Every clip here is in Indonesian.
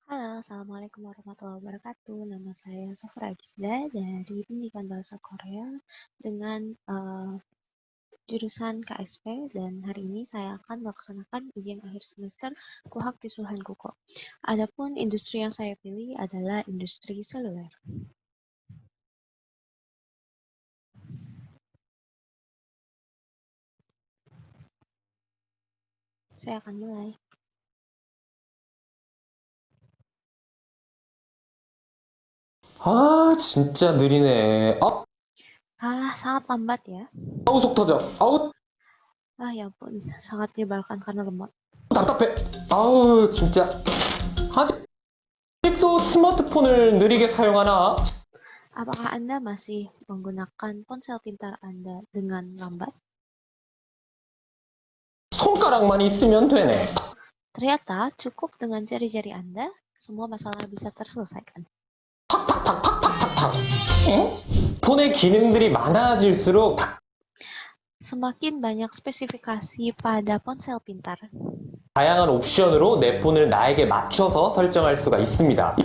Halo, Assalamualaikum warahmatullahi wabarakatuh. Nama saya Sofra Gisda dari Pendidikan Bahasa Korea dengan jurusan KSP, dan hari ini saya akan melaksanakan ujian akhir semester Kuhak Kisuhan Kuko. Adapun industri yang saya pilih adalah industri seluler. Saya akan mulai. 아, 진짜 느리네. Sangat lambat ya. 아우, 속 터져. 아우, Ya ampun, sangat menyebalkan karena lemot. 답답해. 아우, 진짜. 아직도 스마트폰을 느리게 사용하나? Apakah Anda masih menggunakan ponsel pintar Anda dengan lambat? 손가락만 있으면 되네. Ternyata cukup dengan jari-jari Anda, semua masalah bisa terselesaikan. 탁탁탁탁탁탁탁. 응? 폰의 기능들이 많아질수록 Semakin banyak spesifikasi pada ponsel pintar, 다양한 옵션으로 내 폰을 나에게 맞춰서 설정할 수가 있습니다.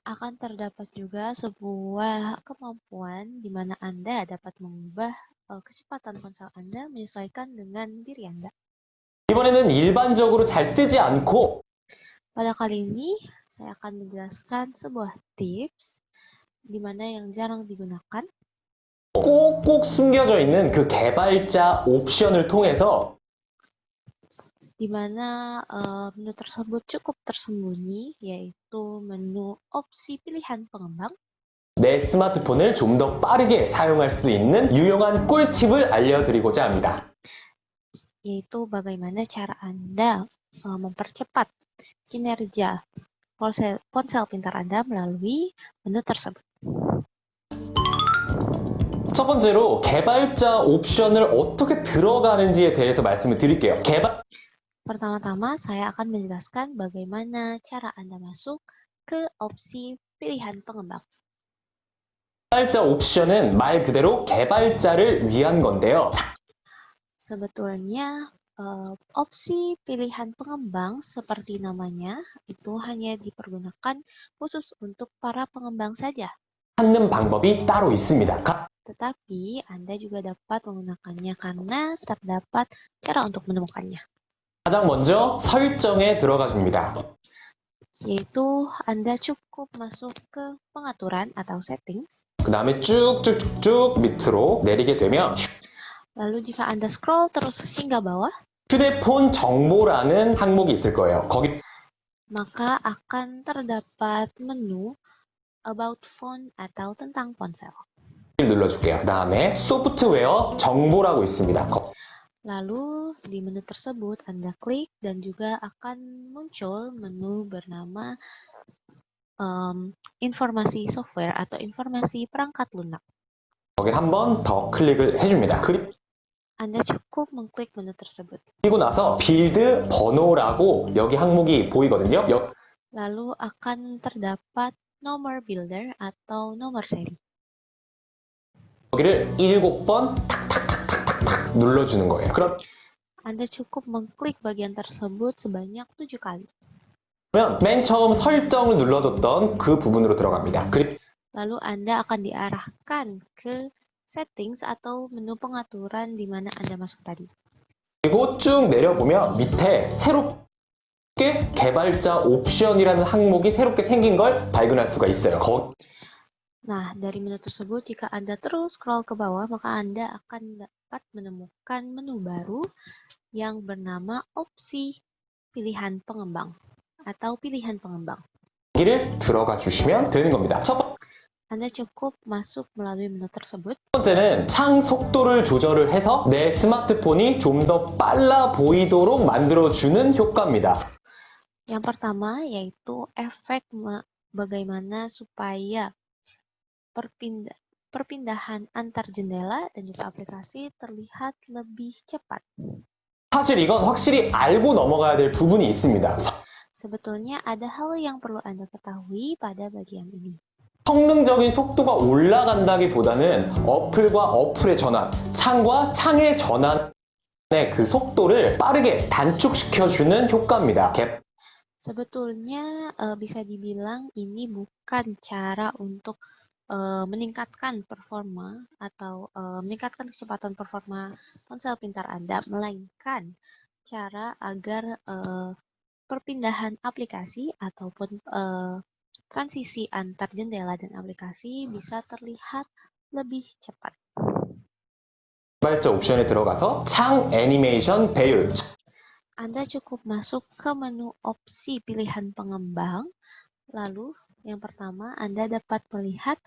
akan terdapat juga sebuah kemampuan di mana Anda dapat mengubah kecepatan ponsel Anda menyesuaikan dengan diri Anda. 이번에는 일반적으로 잘 쓰지 않고 Pada kali ini, saya akan menjelaskan sebuah tips di mana yang jarang digunakan, 꼭꼭 숨겨져 있는 그 개발자 옵션을 통해서 di mana menu tersebut cukup tersembunyi, yaitu menu opsi pilihan pengembang. 내 스마트폰을 좀 더 빠르게 사용할 수 있는 유용한 꿀팁을 알려드리고자 합니다. Yaitu bagaimana cara Anda mempercepat kinerja ponsel pintar Anda melalui menu tersebut. 첫 번째로 개발자 옵션을 어떻게 들어가는지에 대해서 말씀을 드릴게요. Pertama-tama, saya akan menjelaskan bagaimana cara Anda masuk ke opsi pilihan pengembang. 개발자 옵션은 말 그대로 개발자를 위한 건데요. Sebetulnya, opsi pilihan pengembang seperti namanya itu hanya dipergunakan khusus untuk para pengembang saja. 찾는 방법이 따로 있습니다. Tetapi Anda juga dapat menggunakannya karena terdapat cara untuk menemukannya. 가장 먼저 설정에 들어가 줍니다. Yaitu Anda cukup masuk ke pengaturan atau settings. 그 다음에 쭉쭉쭉쭉 밑으로 내리게 되면 Lalu jika Anda scroll terus hingga bawah, 휴대폰 정보라는 항목이 있을 거예요. 거기 maka akan terdapat menu About Phone atau tentang ponsel. 눌러줄게요. 그 다음에 소프트웨어 정보라고 있습니다. Lalu di menu tersebut Anda klik dan juga akan muncul menu bernama informasi software atau informasi perangkat lunak. 거기를 한 번 더 클릭을 해줍니다. Anda cukup mengklik menu tersebut. 그리고 나서 빌드 번호라고 여기 항목이 보이거든요. Lalu akan terdapat nomor builder atau nomor seri. 여기를 7번 탁탁탁탁탁 눌러주는 거예요. Anda cukup mengklik bagian tersebut sebanyak 7 kali. 그러면 맨 처음 설정을 눌러줬던 그 부분으로 들어갑니다. Lalu Anda akan diarahkan ke settings atau menu pengaturan di mana Anda masuk tadi. 그리고 쭉 내려보면 밑에 새롭게 개발자 옵션이라는 항목이 새롭게 생긴 걸 발견할 수가 있어요. Nah, dari menu tersebut, jika Anda terus scroll ke bawah, maka Anda akan dapat menemukan menu baru yang bernama opsi pilihan pengembang atau pilihan pengembang. 여기를 들어가 주시면 되는 겁니다. Anda cukup masuk melalui menu tersebut. 첫 번째는 창 속도를 조절을 해서 내 스마트폰이 좀 더 빨라 보이도록 만들어주는 효과입니다. Yang pertama yaitu efek bagaimana supaya perpindahan antar jendela dan juga aplikasi terlihat lebih cepat. 사실 이건 확실히 알고 넘어가야 될 부분이 있습니다. Sebetulnya ada hal yang perlu Anda ketahui pada bagian ini. 성능적인 속도가 올라간다기보다는 어플과 어플의 전환, 창과 창의 전환의 그 속도를 빠르게 단축시켜주는 효과입니다. Sebetulnya bisa dibilang ini bukan cara untuk meningkatkan performa atau meningkatkan kecepatan performa ponsel pintar Anda, melainkan cara agar perpindahan aplikasi ataupun transisi antar jendela dan aplikasi bisa terlihat lebih cepat. 개발자 옵션에 들어가서 창 애니메이션 배율. Anda cukup masuk ke menu opsi pilihan pengembang, lalu yang pertama Anda dapat melihat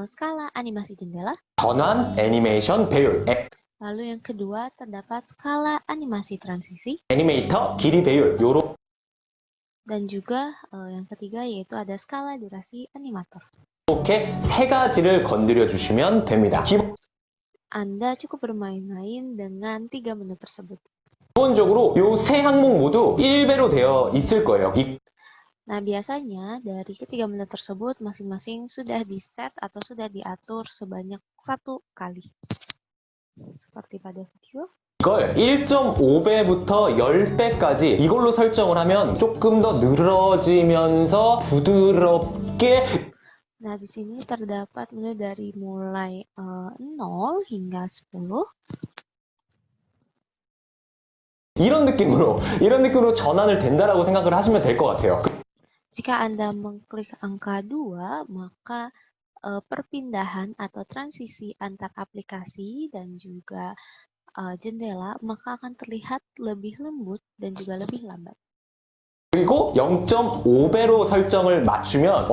skala animasi jendela, 전환 애니메이션 배율. lalu yang kedua terdapat skala animasi transisi, 애니메이터 길이 배율. dan juga yang ketiga yaitu ada skala durasi animator. 이렇게 세 가지를 건드려 주시면 됩니다. Anda cukup bermain-main dengan 3 menu tersebut. 기본적으로 이 세 항목 모두 1배로 되어 있을 거예요. Nah, 비asanya dari ketiga menu tersebut masing-masing sudah di-set atau sudah diatur sebanyak 1 kali. Seperti pada video. 이걸 1.5배부터 10배까지 이걸로 설정을 하면 조금 더 늘어지면서 부드럽게. Nah, di sini terdapat menu dari mulai 0 hingga 10. 이런 느낌으로 전환을 된다라고 생각을 하시면 될 것 같아요. Jika Anda mengklik angka 2, maka perpindahan atau transisi antar aplikasi dan juga jendela maka akan terlihat lebih lembut dan juga lebih lambat. 그리고 0.5배로 설정을 맞추면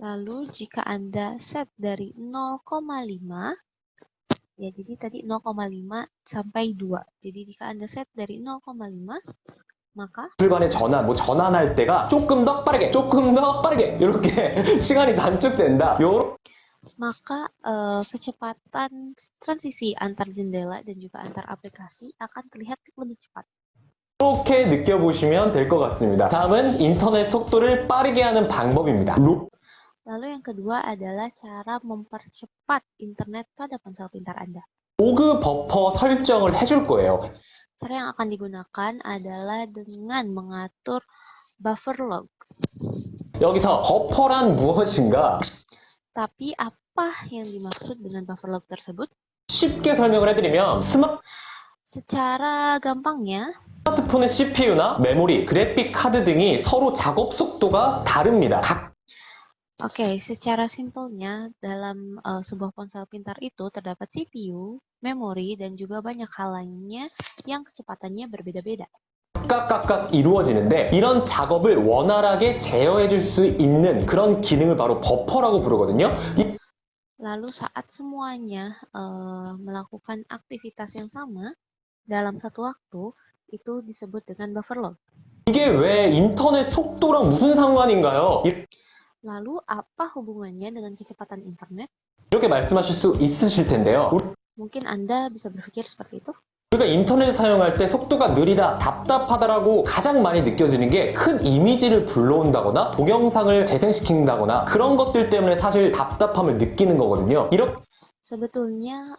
Lalu jika Anda set dari 0,5, ya jadi tadi 0,5 sampai 2. Jadi jika Anda set dari 0,5, maka 불반의 전환, 전환할 때가 조금 더 빠르게 이렇게 시간이 단축된다. maka kecepatan transisi antar jendela dan juga antar aplikasi akan terlihat lebih cepat. 이렇게 느껴보시면 될 것 같습니다. 다음은 인터넷 속도를 빠르게 하는 방법입니다. Lalu yang kedua adalah cara mempercepat internet pada ponsel pintar Anda. 로그 버퍼 설정을 해줄 거예요. Cara yang akan digunakan adalah dengan mengatur buffer log. 여기서 버퍼란 무엇인가? Tapi apa yang dimaksud dengan buffer log tersebut? 쉽게 설명을 해드리면 Secara gampangnya, 스마트폰의 CPU나 메모리, 그래픽 카드 등이 서로 작업 속도가 다릅니다. Oke, secara simpelnya dalam sebuah ponsel pintar itu terdapat CPU, memori, dan juga banyak hal lainnya yang kecepatannya berbeda-beda. 각각 이루어지는데 이런 작업을 원활하게 제어해 줄 수 있는 그런 기능을 바로 버퍼라고 부르거든요. Lalu saat semuanya melakukan aktivitas yang sama dalam satu waktu, itu disebut dengan buffer log. 이게 왜 인터넷 속도랑 무슨 상관인가요? Lalu apa hubungannya dengan kecepatan internet? 이렇게 말씀하실 수 있으실 텐데요. Mungkin Anda bisa berpikir seperti itu. 우리가 인터넷을 사용할 때 속도가 느리다, 답답하다라고 가장 많이 느껴지는 게 큰 이미지를 불러온다거나 동영상을 재생시킨다거나 그런 것들 때문에 사실 답답함을 느끼는 거거든요. Sebetulnya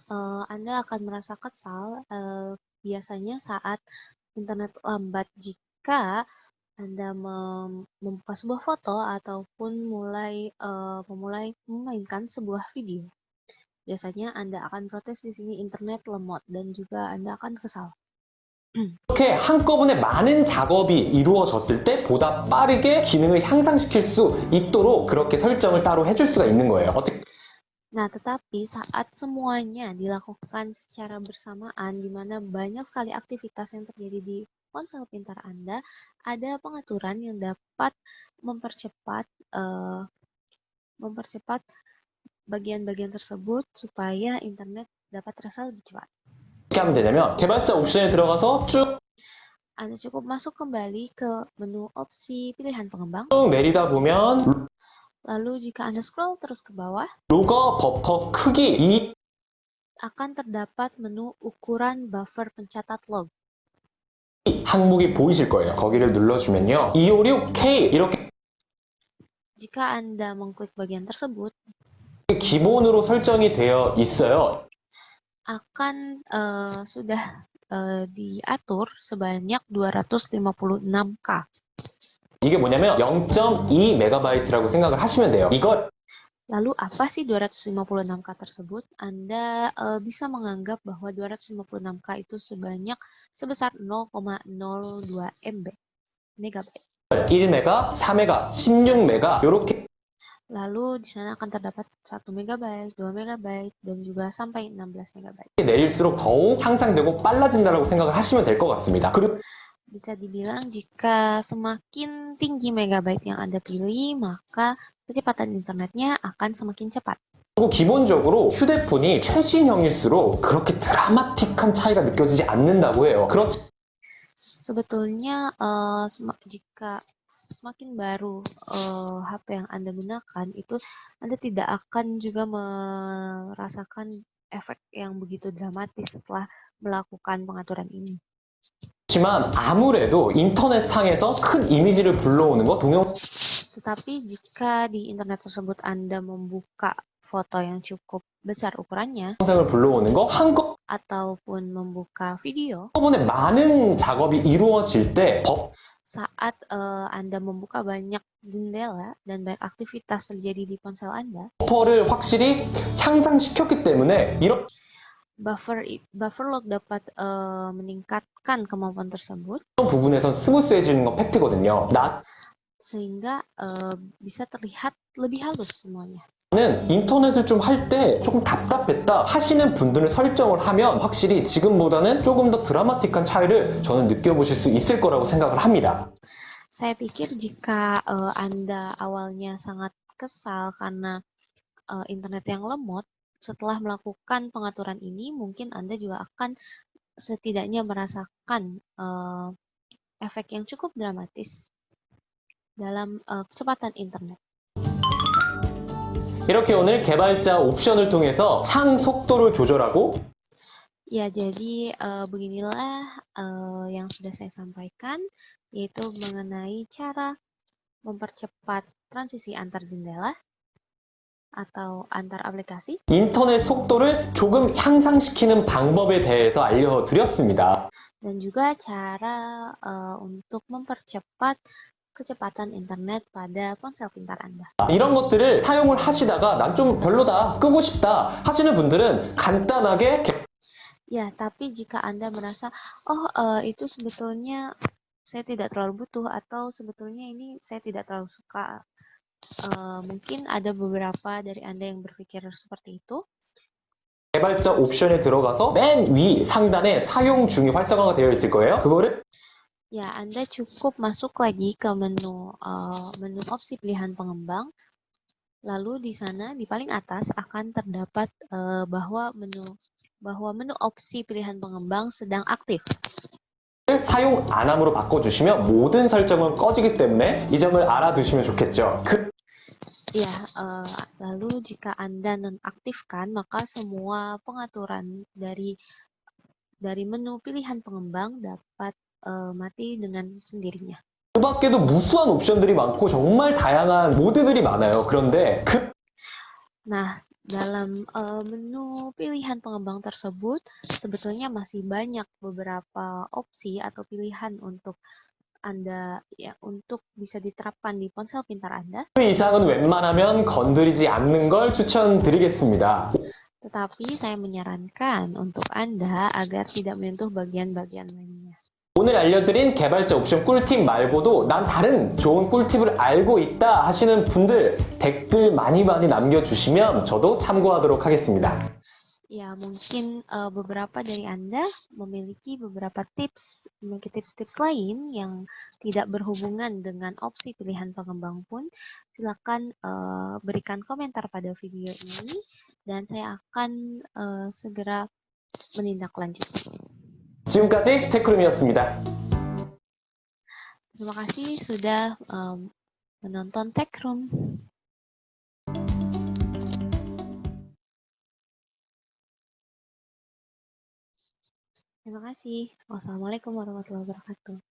Anda akan merasa kesal biasanya saat internet lambat jika Anda membuka sebuah foto ataupun memulai memainkan sebuah video. Biasanya Anda akan protes di sini internet lemot dan juga Anda akan kesal. 이렇게 한꺼번에 많은 작업이 이루어졌을 때 보다 빠르게 기능을 향상시킬 수 있도록 그렇게 설정을 따로 해줄 수가 있는 거예요. Nah, tetapi saat semuanya dilakukan secara bersamaan, di mana banyak sekali aktivitas yang terjadi di ponsel pintar Anda, ada pengaturan yang dapat mempercepat bagian-bagian tersebut supaya internet dapat terasa lebih cepat. 어떻게 하면 되냐면 개발자 옵션에 들어가서 쭉 Anda cukup masuk kembali ke menu opsi pilihan pengembang. 내리다 보면 Lalu jika Anda scroll terus ke bawah, 로거 버퍼 크기 akan terdapat menu ukuran buffer pencatat log. 이 항목이 보이실 거예요. 거기를 눌러주면요. 256K 이렇게 Jika Anda mengklik bagian tersebut, 기본으로 설정이 되어 있어요. akan sudah diatur sebanyak 256K. 이게 뭐냐면 0.2MB라고 생각을 하시면 돼요. 이걸 Lalu apa sih 256K tersebut? Anda bisa menganggap bahwa 256K itu sebesar 0,02 MB, megabyte. 1메가, 4메가, 16메가 이렇게 Lalu di sana akan terdapat 1 megabyte, 2 megabyte, dan juga sampai 16 megabyte. 내릴수록 더욱 향상되고 빨라진다고 생각을 하시면 될 것 같습니다. 그리고 Bisa dibilang jika semakin tinggi megabyte yang Anda pilih, maka kecepatan internetnya akan semakin cepat. 기본적으로 휴대폰이 최신형일수록 그렇게 드라마틱한 차이가 느껴지지 않는다고 해요. 그렇지 Sebetulnya jika semakin baru HP yang Anda gunakan, itu Anda tidak akan juga merasakan efek yang begitu dramatis setelah melakukan pengaturan ini. 지만 아무래도 인터넷상에서 큰 이미지를 불러오는 거 Tetapi jika di internet tersebut Anda membuka foto yang cukup besar ukurannya 동영상을 불러오는 거 ataupun membuka video, 한꺼번에 많은 작업이 이루어질 때 saat Anda membuka banyak jendela dan banyak aktivitas terjadi di ponsel Anda, 버퍼를 확실히 향상시켰기 때문에 이런 buffer load dapat meningkatkan kemampuan tersebut 부분에선 스무스해지는 건 팩트거든요. sehingga bisa terlihat lebih halus semuanya. 나는 인터넷을 좀 할 때 조금 답답했다 하시는 분들은 설정을 하면 확실히 지금보다는 조금 더 드라마틱한 차이를 저는 느껴보실 수 있을 거라고 생각을 합니다. Saya pikir jika Anda awalnya sangat kesal karena internet yang lemot, setelah melakukan pengaturan ini, mungkin Anda juga akan setidaknya merasakan efek yang cukup dramatis dalam kecepatan internet. 이렇게 오늘 개발자 옵션을 통해서 창 속도를 조절하고 Ya, jadi beginilah yang sudah saya sampaikan, yaitu mengenai cara mempercepat transisi antar jendela atau antar aplikasi. 인터넷 속도를 조금 향상시키는 방법에 대해서 알려드렸습니다. Dan juga cara untuk mempercepat kecepatan internet pada ponsel pintar Anda. 이런 것들을 사용을 하시다가 난 좀 별로다, 끄고 싶다 하시는 분들은 간단하게 Ya, tapi jika Anda merasa, itu sebetulnya saya tidak terlalu butuh atau sebetulnya ini saya tidak terlalu suka, mungkin ada beberapa dari Anda yang berpikir seperti itu. 개발자 옵션에 들어가서 맨 위 상단에 사용 중이 활성화가 되어 있을 거예요. 그거를 Ya, Anda cukup masuk lagi ke menu opsi pilihan pengembang. Lalu di sana di paling atas akan terdapat bahwa menu opsi pilihan pengembang sedang aktif. 사용 안 함으로 바꿔주시면 모든 설정은 꺼지기 때문에 이 점을 알아두시면 좋겠죠. Ya, lalu jika Anda nonaktifkan, maka semua pengaturan dari menu pilihan pengembang dapat mati dengan sendirinya. 그 밖에도 무수한 옵션들이 많고 정말 다양한 모드들이 많아요. 그런데 Nah, dalam menu pilihan pengembang tersebut, sebetulnya masih banyak beberapa opsi atau pilihan untuk Anda ya untuk bisa diterapkan di ponsel pintar Anda. 그 이상은 웬만하면 건드리지 않는 걸 추천드리겠습니다. Tetapi saya menyarankan untuk Anda agar tidak menyentuh bagian-bagian lainnya. 오늘 알려드린 개발자 옵션 꿀팁 말고도 난 다른 좋은 꿀팁을 알고 있다 하시는 분들 댓글 많이 남겨주시면 저도 참고하도록 하겠습니다. Ya, mungkin beberapa dari Anda memiliki tips-tips lain yang tidak berhubungan dengan opsi pilihan pengembang pun, silakan berikan komentar pada video ini dan saya akan segera menindaklanjuti. 지금까지 테크룸이었습니다. Terima kasih sudah menonton Tech Room. Terima kasih. Wassalamualaikum warahmatullahi wabarakatuh.